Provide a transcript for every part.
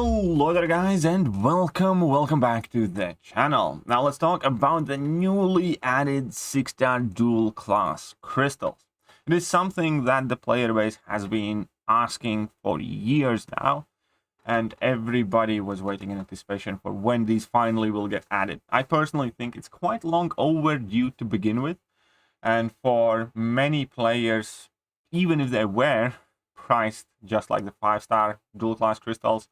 Hello there guys, and welcome back to the channel. Now let's talk about the newly added 6-star dual class crystals. It is something that the player base has been asking for years now, and everybody was waiting in anticipation for when these finally will get added. I personally think it's quite long overdue to begin with, and for many players, even if they were priced just like the 5-star dual class crystals,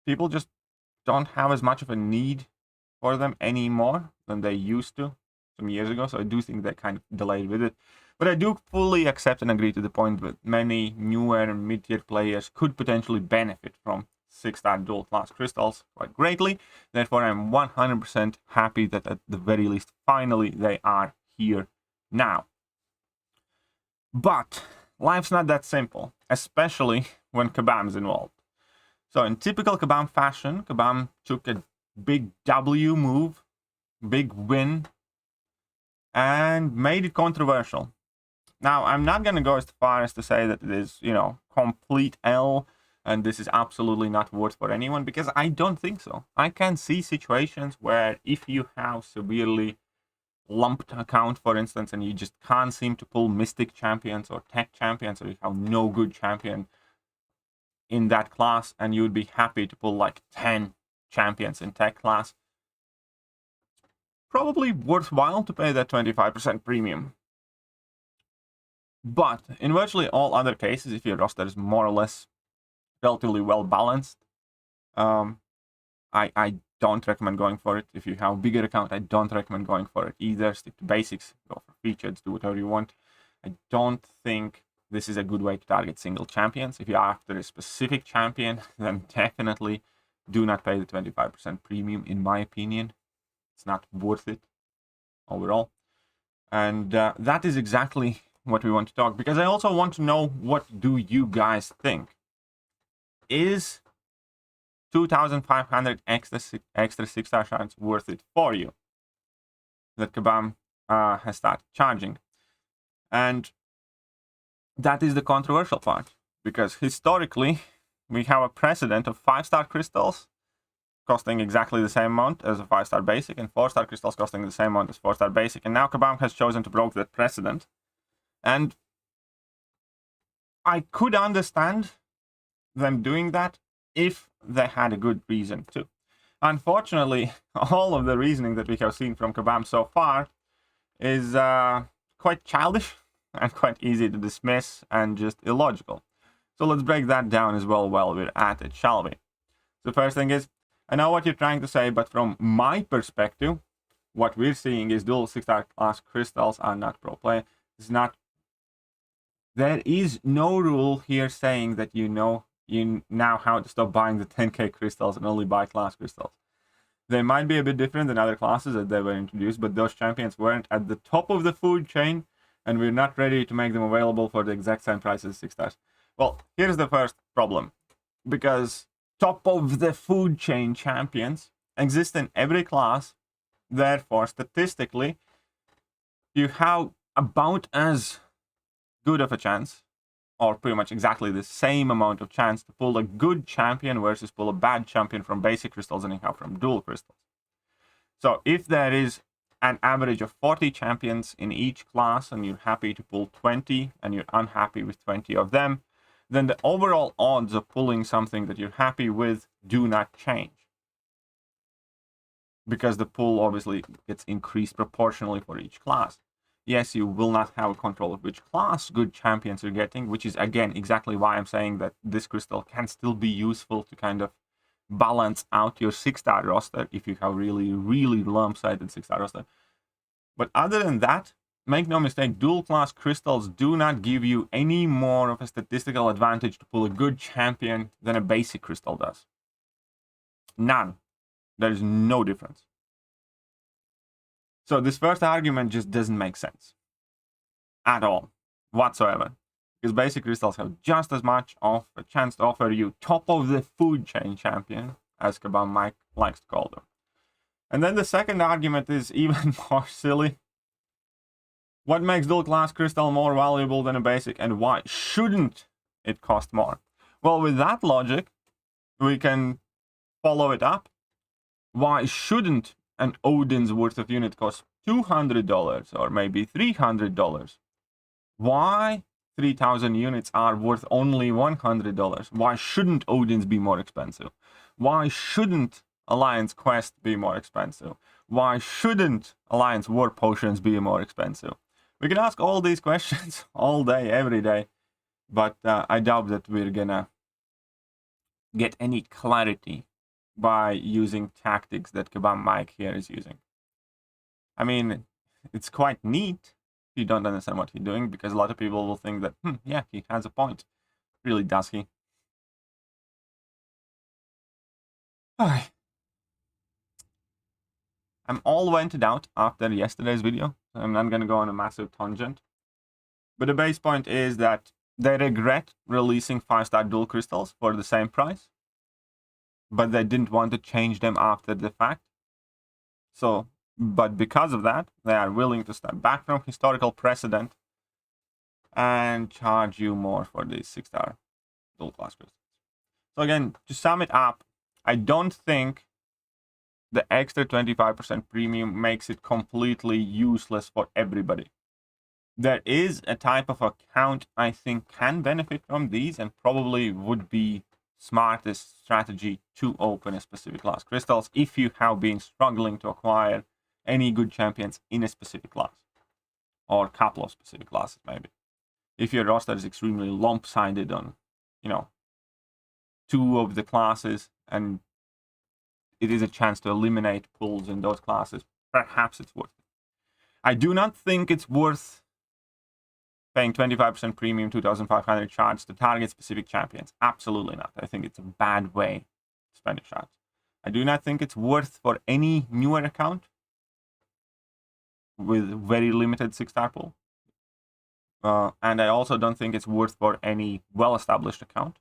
people just don't have as much of a need for them anymore than they used to some years ago. So I do think they're kind of delayed with it. But I do fully accept and agree to the point that many newer and mid-tier players could potentially benefit from 6-star dual class crystals quite greatly. Therefore, I'm 100% happy that at the very least, finally, they are here now. But life's not that simple, especially when Kabam's involved. So in typical Kabam fashion, Kabam took a big W move, big win, and made it controversial. Now, I'm not going to go as far as to say that it is, complete L, and this is absolutely not worth for anyone, because I don't think so. I can see situations where if you have severely lumped account, for instance, and you just can't seem to pull Mystic champions or Tech champions, or you have no good champion in that class, and you would be happy to pull like 10 champions in Tech class, probably worthwhile to pay that 25% premium. But in virtually all other cases, if your roster is more or less relatively well balanced, I don't recommend going for it. If you have a bigger account, I don't recommend going for it either. Stick to basics, go for features, do whatever you want. I don't think this is a good way to target single champions. If you're after a specific champion, then definitely do not pay the 25% premium, in my opinion. It's not worth it overall. And that is exactly what we want to talk, because I also want to know, what do you guys think? Is 2,500 extra 6-star shards worth it for you that Kabam has started charging? And that is the controversial part, because historically we have a precedent of 5-star crystals costing exactly the same amount as a 5-star basic, and 4-star crystals costing the same amount as 4-star basic. And now Kabam has chosen to break that precedent. And I could understand them doing that if they had a good reason to. Unfortunately, all of the reasoning that we have seen from Kabam so far is quite childish and quite easy to dismiss and just illogical. So let's break that down as well while we're at it, shall we? The first thing is, I know what you're trying to say, but from my perspective, what we're seeing is dual 6-star class crystals are not pro play. There is no rule here saying that you now how to stop buying the 10k crystals and only buy class crystals. They might be a bit different than other classes that they were introduced, but those champions weren't at the top of the food chain, and we're not ready to make them available for the exact same price as 6 stars. Well, here's the first problem. Because top of the food chain champions exist in every class, therefore, statistically, you have about as good of a chance, or pretty much exactly the same amount of chance, to pull a good champion versus pull a bad champion from basic crystals than you have from dual crystals. So if there is an average of 40 champions in each class, and you're happy to pull 20, and you're unhappy with 20 of them, then the overall odds of pulling something that you're happy with do not change. Because the pool obviously gets increased proportionally for each class. Yes, you will not have control of which class good champions you're getting, which is, again, exactly why I'm saying that this crystal can still be useful to kind of balance out your 6-star roster if you have really lump-sided 6-star roster. But other than that, make no mistake, dual class crystals do not give you any more of a statistical advantage to pull a good champion than a basic crystal does. None. There is no difference. So this first argument just doesn't make sense at all, whatsoever. Because basic crystals have just as much of a chance to offer you top of the food chain champion, as Kabam Mike likes to call them. And then the second argument is even more silly. What makes dual class crystal more valuable than a basic, and why shouldn't it cost more? Well, with that logic, we can follow it up. Why shouldn't an Odin's worth of unit cost $200 or maybe $300? Why 3,000 units are worth only $100? Why shouldn't Odin's be more expensive? Why shouldn't Alliance Quest be more expensive? Why shouldn't Alliance War Potions be more expensive? We can ask all these questions all day, every day, but I doubt that we're gonna get any clarity by using tactics that Kabam Mike here is using. I mean, it's quite neat if you don't understand what he's doing, because a lot of people will think that, yeah, he has a point. Really, does he? I'm all vented out after yesterday's video. I'm not going to go on a massive tangent. But the base point is that they regret releasing 5-star dual crystals for the same price, but they didn't want to change them after the fact. So, but because of that, they are willing to step back from historical precedent and charge you more for these 6-star dual class crystals. So again, to sum it up, I don't think the extra 25% premium makes it completely useless for everybody. There is a type of account I think can benefit from these and probably would be smartest strategy to open a specific class crystals if you have been struggling to acquire any good champions in a specific class, or a couple of specific classes maybe. If your roster is extremely lopsided on, 2 of the classes, and it is a chance to eliminate pulls in those classes, perhaps it's worth it. I do not think it's worth paying 25% premium, 2,500 charge to target specific champions. Absolutely not. I think it's a bad way to spend a charge. I do not think it's worth for any newer account with very limited 6-star pool. And I also don't think it's worth for any well-established account.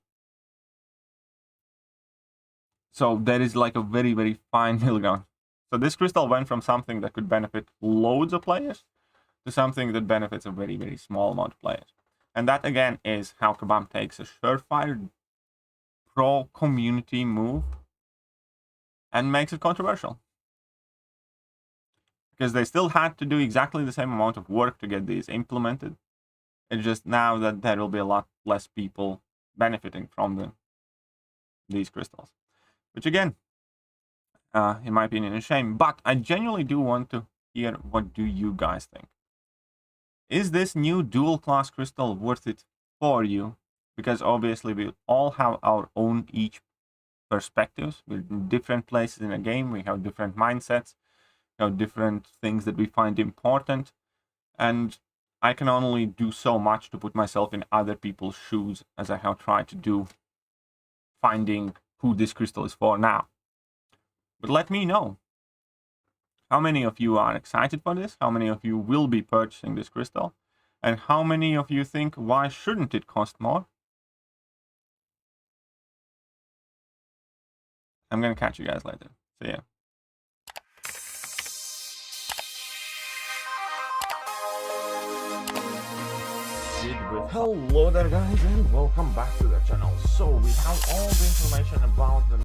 So there is like a very, very fine middle ground. So this crystal went from something that could benefit loads of players to something that benefits a very, very small amount of players. And that, again, is how Kabam takes a surefire pro-community move and makes it controversial. Because they still had to do exactly the same amount of work to get these implemented. It's just now that there will be a lot less people benefiting from these crystals. Which, again, in my opinion, is a shame. But I genuinely do want to hear, what do you guys think? Is this new dual class crystal worth it for you? Because obviously we all have our own each perspectives. We're in different places in a game. We have different mindsets. We have different things that we find important. And I can only do so much to put myself in other people's shoes, as I have tried to do, finding who this crystal is for now. But let me know. How many of you are excited for this? How many of you will be purchasing this crystal? And how many of you think, why shouldn't it cost more? I'm going to catch you guys later. See ya. Hello there guys, and welcome back to the channel. So we have all the information about the